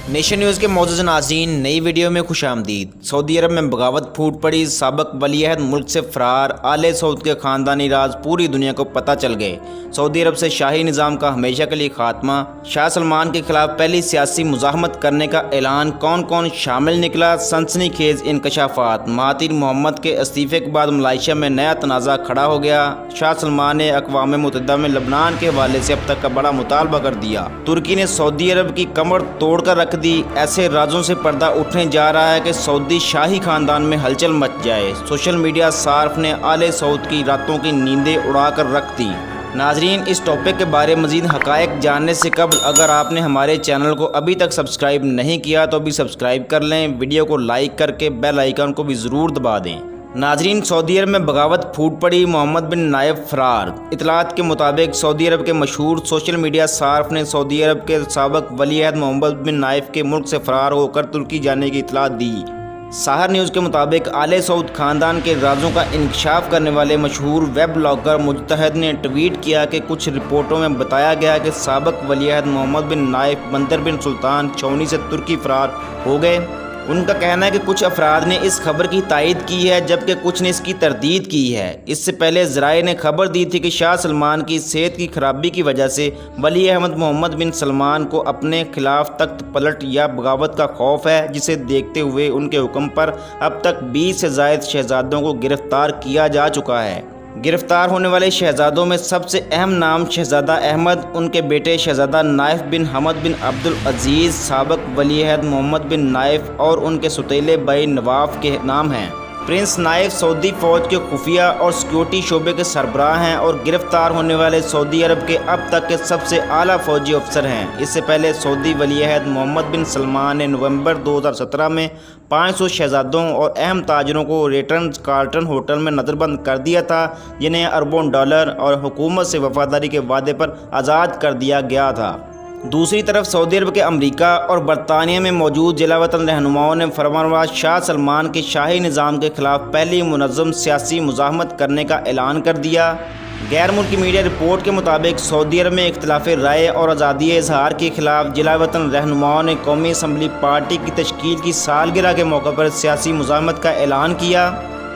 Nation news کے معزز ناظرین، نئی ویڈیو میں خوش آمدید۔ سعودی عرب میں بغاوت پھوٹ پڑی، سابق ولی عہد ملک سے فرار، آل سعود کے خاندانی راز پوری دنیا کو پتہ چل گئے۔ سعودی عرب سے شاہی نظام کا ہمیشہ کے لیے خاتمہ، شاہ سلمان کے خلاف پہلی سیاسی مزاحمت کرنے کا اعلان، کون کون شامل نکلا، سنسنی خیز انکشافات۔ مہاتیر محمد کے استعفے کے بعد ملائیشیا میں نیا تنازع کھڑا ہو گیا۔ شاہ سلمان نے اقوام متحدہ میں لبنان کے حوالے سے اب تک کا بڑا مطالبہ کر دیا۔ ترکی نے سعودی عرب کی کمر توڑ کر رکھ دی۔ ایسے رازوں سے پردہ اٹھنے جا رہا ہے کہ سعودی شاہی خاندان میں ہلچل مچ جائے۔ سوشل میڈیا صارف نے آل سعود کی راتوں کی نیندیں اڑا کر رکھ دی۔ ناظرین، اس ٹاپک کے بارے مزید حقائق جاننے سے قبل اگر آپ نے ہمارے چینل کو ابھی تک سبسکرائب نہیں کیا تو ابھی سبسکرائب کر لیں، ویڈیو کو لائک کر کے بیل آئیکن کو بھی ضرور دبا دیں۔ ناظرین، سعودی عرب میں بغاوت پھوٹ پڑی، محمد بن نائف فرار۔ اطلاعات کے مطابق سعودی عرب کے مشہور سوشل میڈیا صارف نے سعودی عرب کے سابق ولی عہد محمد بن نائف کے ملک سے فرار ہو کر ترکی جانے کی اطلاع دی۔ سحر نیوز کے مطابق آل سعود خاندان کے رازوں کا انکشاف کرنے والے مشہور ویب بلاگر مجتہد نے ٹویٹ کیا کہ کچھ رپورٹوں میں بتایا گیا کہ سابق ولی عہد محمد بن نائف بندر بن سلطان چھاؤنی سے ترکی فرار ہو گئے۔ ان کا کہنا ہے کہ کچھ افراد نے اس خبر کی تائید کی ہے جبکہ کچھ نے اس کی تردید کی ہے۔ اس سے پہلے ذرائع نے خبر دی تھی کہ شاہ سلمان کی صحت کی خرابی کی وجہ سے ولی عہد محمد بن سلمان کو اپنے خلاف تخت پلٹ یا بغاوت کا خوف ہے، جسے دیکھتے ہوئے ان کے حکم پر اب تک 20 سے زائد شہزادوں کو گرفتار کیا جا چکا ہے۔ گرفتار ہونے والے شہزادوں میں سب سے اہم نام شہزادہ احمد، ان کے بیٹے شہزادہ نائف بن حمد بن عبدالعزیز، سابق ولی عہد محمد بن نائف اور ان کے سوتیلے بھائی نواف کے نام ہیں۔ پرنس نائف سعودی فوج کے خفیہ اور سیکیورٹی شعبے کے سربراہ ہیں اور گرفتار ہونے والے سعودی عرب کے اب تک کے سب سے اعلیٰ فوجی افسر ہیں۔ اس سے پہلے سعودی ولی عہد محمد بن سلمان نے نومبر 2017 میں 500 شہزادوں اور اہم تاجروں کو ریٹنز کارلٹن ہوٹل میں نظر بند کر دیا تھا، جنہیں اربوں ڈالر اور حکومت سے وفاداری کے وعدے پر آزاد کر دیا گیا تھا۔ دوسری طرف سعودی عرب کے امریکہ اور برطانیہ میں موجود جلا وطن رہنماؤں نے فرمانروا شاہ سلمان کے شاہی نظام کے خلاف پہلی منظم سیاسی مزاحمت کرنے کا اعلان کر دیا۔ غیر ملکی میڈیا رپورٹ کے مطابق سعودی عرب میں اختلاف رائے اور آزادی اظہار کے خلاف جلا وطن رہنماؤں نے قومی اسمبلی پارٹی کی تشکیل کی سالگرہ کے موقع پر سیاسی مزاحمت کا اعلان کیا۔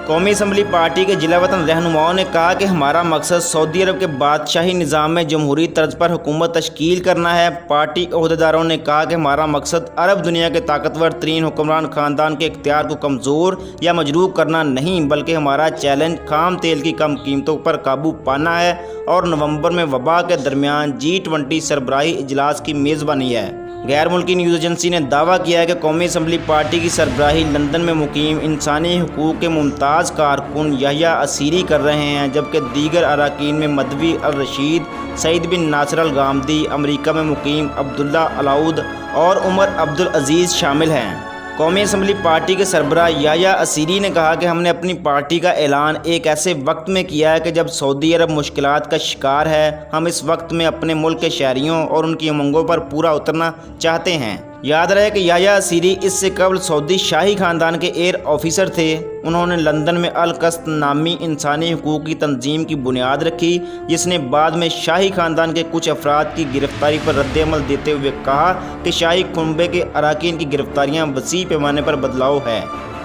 قومی اسمبلی پارٹی کے جلا وطن رہنماؤں نے کہا کہ ہمارا مقصد سعودی عرب کے بادشاہی نظام میں جمہوری طرز پر حکومت تشکیل کرنا ہے۔ پارٹی عہدیداروں نے کہا کہ ہمارا مقصد عرب دنیا کے طاقتور ترین حکمران خاندان کے اختیار کو کمزور یا مجروح کرنا نہیں، بلکہ ہمارا چیلنج خام تیل کی کم قیمتوں پر قابو پانا ہے اور نومبر میں وبا کے درمیان G20 سربراہی اجلاس کی میزبانی ہے۔ غیر ملکی نیوز ایجنسی نے دعویٰ کیا ہے کہ قومی اسمبلی پارٹی کی سربراہی لندن میں مقیم انسانی حقوق کے ممتاز کارکن یحییٰ عسیری کر رہے ہیں، جبکہ دیگر اراکین میں مدوی الرشید، سعید بن ناصر الغامدی، امریکہ میں مقیم عبداللہ الاؤد اور عمر عبدالعزیز شامل ہیں۔ قومی اسمبلی پارٹی کے سربراہ یحییٰ عسیری نے کہا کہ ہم نے اپنی پارٹی کا اعلان ایک ایسے وقت میں کیا ہے کہ جب سعودی عرب مشکلات کا شکار ہے۔ ہم اس وقت میں اپنے ملک کے شہریوں اور ان کی امنگوں پر پورا اترنا چاہتے ہیں۔ یاد رہے کہ یحییٰ عسیری اس سے قبل سعودی شاہی خاندان کے ایئر آفیسر تھے۔ انہوں نے لندن میں القسط نامی انسانی حقوق کی تنظیم کی بنیاد رکھی، جس نے بعد میں شاہی خاندان کے کچھ افراد کی گرفتاری پر رد عمل دیتے ہوئے کہا کہ شاہی کنبے کے اراکین کی گرفتاریاں وسیع پیمانے پر بدلاؤ ہے۔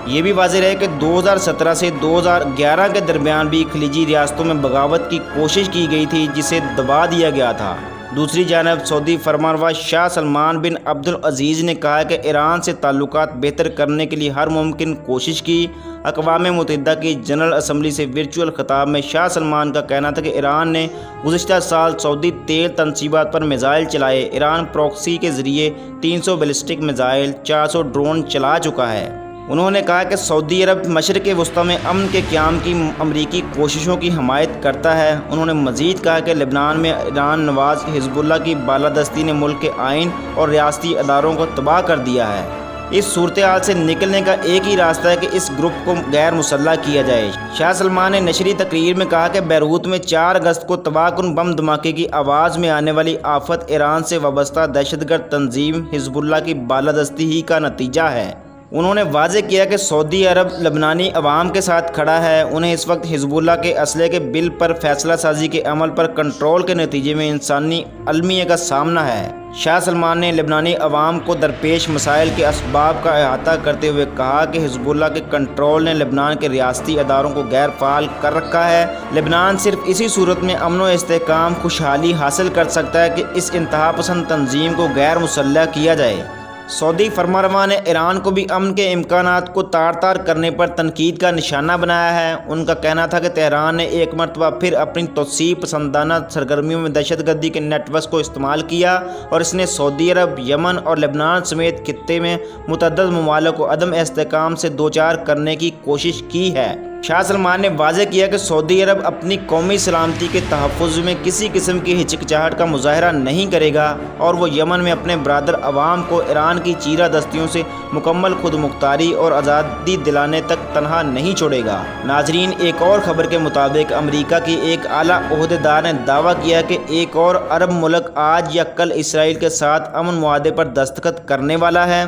یہ بھی واضح رہے کہ 2017 سے 2011 کے درمیان بھی خلیجی ریاستوں میں بغاوت کی کوشش کی گئی تھی، جسے دبا دیا گیا تھا۔ دوسری جانب سعودی فرمانروا شاہ سلمان بن عبدالعزیز نے کہا کہ ایران سے تعلقات بہتر کرنے کے لیے ہر ممکن کوشش کی۔ اقوام متحدہ کی جنرل اسمبلی سے ورچوئل خطاب میں شاہ سلمان کا کہنا تھا کہ ایران نے گزشتہ سال سعودی تیل تنصیبات پر میزائل چلائے۔ ایران پروکسی کے ذریعے 300 بیلسٹک میزائل، 400 ڈرون چلا چکا ہے۔ انہوں نے کہا کہ سعودی عرب مشرق وسطیٰ میں امن کے قیام کی امریکی کوششوں کی حمایت کرتا ہے۔ انہوں نے مزید کہا کہ لبنان میں ایران نواز حزب اللہ کی بالادستی نے ملک کے آئین اور ریاستی اداروں کو تباہ کر دیا ہے۔ اس صورتحال سے نکلنے کا ایک ہی راستہ ہے کہ اس گروپ کو غیر مسلح کیا جائے۔ شاہ سلمان نے نشری تقریر میں کہا کہ بیروت میں 4 اگست کو تباہ کن بم دھماکے کی آواز میں آنے والی آفت ایران سے وابستہ دہشت گرد تنظیم حزب اللہ کی بالادستی ہی کا نتیجہ ہے۔ انہوں نے واضح کیا کہ سعودی عرب لبنانی عوام کے ساتھ کھڑا ہے۔ انہیں اس وقت حزب اللہ کے اسلحے کے بل پر فیصلہ سازی کے عمل پر کنٹرول کے نتیجے میں انسانی المیہ کا سامنا ہے۔ شاہ سلمان نے لبنانی عوام کو درپیش مسائل کے اسباب کا احاطہ کرتے ہوئے کہا کہ حزب اللہ کے کنٹرول نے لبنان کے ریاستی اداروں کو غیر فعال کر رکھا ہے۔ لبنان صرف اسی صورت میں امن و استحکام خوشحالی حاصل کر سکتا ہے کہ اس انتہا پسند تنظیم کو غیر مسلح کیا جائے۔ سعودی فرمانروا نے ایران کو بھی امن کے امکانات کو تار تار کرنے پر تنقید کا نشانہ بنایا ہے۔ ان کا کہنا تھا کہ تہران نے ایک مرتبہ پھر اپنی توسیع پسندانہ سرگرمیوں میں دہشت گردی کے نیٹ ورکس کو استعمال کیا اور اس نے سعودی عرب، یمن اور لبنان سمیت خطے میں متعدد ممالک کو عدم استحکام سے دوچار کرنے کی کوشش کی ہے۔ شاہ سلمان نے واضح کیا کہ سعودی عرب اپنی قومی سلامتی کے تحفظ میں کسی قسم کی ہچکچاہٹ کا مظاہرہ نہیں کرے گا اور وہ یمن میں اپنے برادر عوام کو ایران کی چیرہ دستیوں سے مکمل خود مختاری اور آزادی دلانے تک تنہا نہیں چھوڑے گا۔ ناظرین، ایک اور خبر کے مطابق امریکہ کی ایک اعلیٰ عہدیدار نے دعویٰ کیا کہ ایک اور عرب ملک آج یا کل اسرائیل کے ساتھ امن معاہدے پر دستخط کرنے والا ہے۔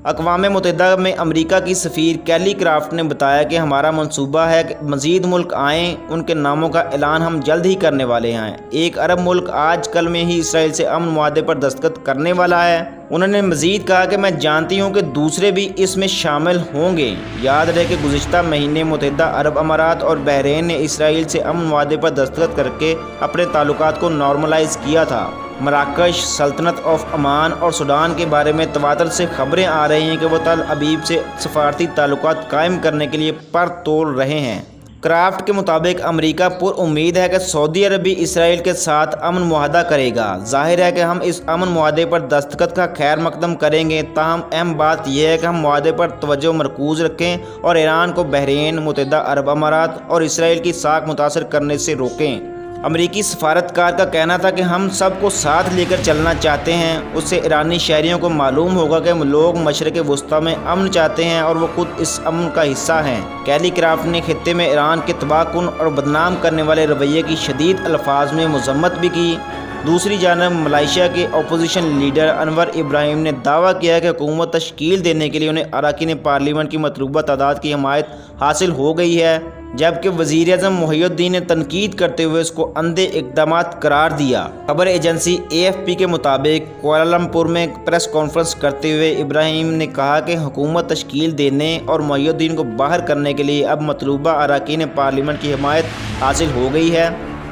اقوام متحدہ میں امریکہ کی سفیر کیلی کرافٹ نے بتایا کہ ہمارا منصوبہ ہے کہ مزید ملک آئیں، ان کے ناموں کا اعلان ہم جلد ہی کرنے والے ہیں۔ ایک عرب ملک آج کل میں ہی اسرائیل سے امن معاہدے پر دستخط کرنے والا ہے۔ انہوں نے مزید کہا کہ میں جانتی ہوں کہ دوسرے بھی اس میں شامل ہوں گے۔ یاد رہے کہ گزشتہ مہینے متحدہ عرب امارات اور بحرین نے اسرائیل سے امن معاہدے پر دستخط کر کے اپنے تعلقات کو نارملائز کیا تھا۔ مراکش، سلطنت آف عمان اور سوڈان کے بارے میں تواتر سے خبریں آ رہی ہیں کہ وہ تل ابیب سے سفارتی تعلقات قائم کرنے کے لیے پر تول رہے ہیں۔ کرافٹ کے مطابق امریکہ پر امید ہے کہ سعودی عرب بھی اسرائیل کے ساتھ امن معاہدہ کرے گا۔ ظاہر ہے کہ ہم اس امن معاہدے پر دستخط کا خیر مقدم کریں گے، تاہم اہم بات یہ ہے کہ ہم معاہدے پر توجہ مرکوز رکھیں اور ایران کو بحرین، متحدہ عرب امارات اور اسرائیل کی ساکھ متاثر کرنے سے روکیں۔ امریکی سفارتکار کا کہنا تھا کہ ہم سب کو ساتھ لے کر چلنا چاہتے ہیں۔ اس سے ایرانی شہریوں کو معلوم ہوگا کہ لوگ مشرق وسطیٰ میں امن چاہتے ہیں اور وہ خود اس امن کا حصہ ہیں۔ کیلی کرافٹ نے خطے میں ایران کے تباہ کن اور بدنام کرنے والے رویے کی شدید الفاظ میں مذمت بھی کی۔ دوسری جانب ملائیشیا کے اپوزیشن لیڈر انور ابراہیم نے دعویٰ کیا کہ حکومت تشکیل دینے کے لیے انہیں اراکین پارلیمنٹ کی مطلوبہ تعداد کی حمایت حاصل ہو گئی ہے، جبکہ وزیر اعظم محی الدین نے تنقید کرتے ہوئے اس کو اندھے اقدامات قرار دیا۔ خبر ایجنسی AFP کے مطابق کوالالمپور میں پریس کانفرنس کرتے ہوئے ابراہیم نے کہا کہ حکومت تشکیل دینے اور محی الدین کو باہر کرنے کے لیے اب مطلوبہ اراکین پارلیمنٹ کی حمایت حاصل ہو گئی ہے۔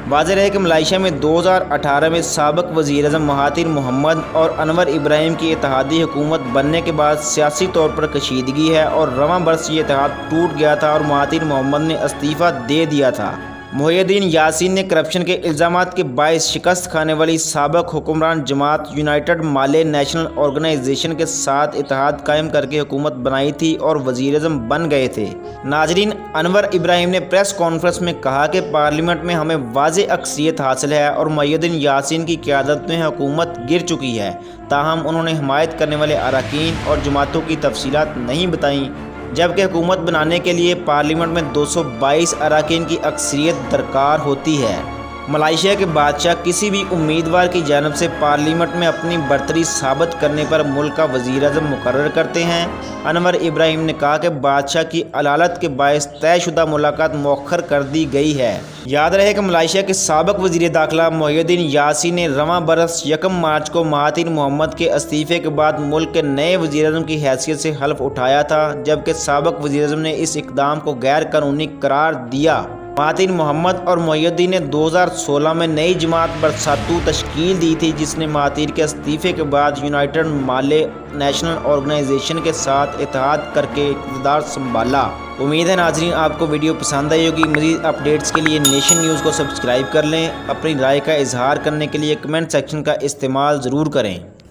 واضح رہے کہ ملائیشیا میں 2018 میں سابق وزیر اعظم مہاتیر محمد اور انور ابراہیم کی اتحادی حکومت بننے کے بعد سیاسی طور پر کشیدگی ہے اور رواں برس یہ اتحاد ٹوٹ گیا تھا اور مہاتیر محمد نے استعفیٰ دے دیا تھا۔ محی الدین یاسین نے کرپشن کے الزامات کے باعث شکست کھانے والی سابق حکمران جماعت یونائیٹڈ مالے نیشنل آرگنائزیشن کے ساتھ اتحاد قائم کر کے حکومت بنائی تھی اور وزیر اعظم بن گئے تھے۔ ناظرین، انور ابراہیم نے پریس کانفرنس میں کہا کہ پارلیمنٹ میں ہمیں واضح اکثریت حاصل ہے اور محی الدین یاسین کی قیادت میں حکومت گر چکی ہے، تاہم انہوں نے حمایت کرنے والے اراکین اور جماعتوں کی تفصیلات نہیں بتائیں، جبکہ حکومت بنانے کے لیے پارلیمنٹ میں 222 اراکین کی اکثریت درکار ہوتی ہے۔ ملائیشیا کے بادشاہ کسی بھی امیدوار کی جانب سے پارلیمنٹ میں اپنی برتری ثابت کرنے پر ملک کا وزیر اعظم مقرر کرتے ہیں۔ انور ابراہیم نے کہا کہ بادشاہ کی علالت کے باعث طے شدہ ملاقات مؤخر کر دی گئی ہے۔ یاد رہے کہ ملائیشیا کے سابق وزیر داخلہ محی الدین یاسین نے رواں برس 1 مارچ کو مہاتیر محمد کے استعفے کے بعد ملک کے نئے وزیر اعظم کی حیثیت سے حلف اٹھایا تھا، جبکہ سابق وزیر اعظم نے اس اقدام کو غیر قانونی قرار دیا۔ مہاتیر محمد اور محی الدین نے 2016 میں نئی جماعت برساتو تشکیل دی تھی، جس نے مہاتیر کے استعفے کے بعد یونائیٹڈ مالے نیشنل آرگنائزیشن کے ساتھ اتحاد کر کے اقتدار سنبھالا۔ امید ہے ناظرین آپ کو ویڈیو پسند آئی ہوگی۔ مزید اپڈیٹس کے لیے نیشن نیوز کو سبسکرائب کر لیں۔ اپنی رائے کا اظہار کرنے کے لیے کمنٹ سیکشن کا استعمال ضرور کریں۔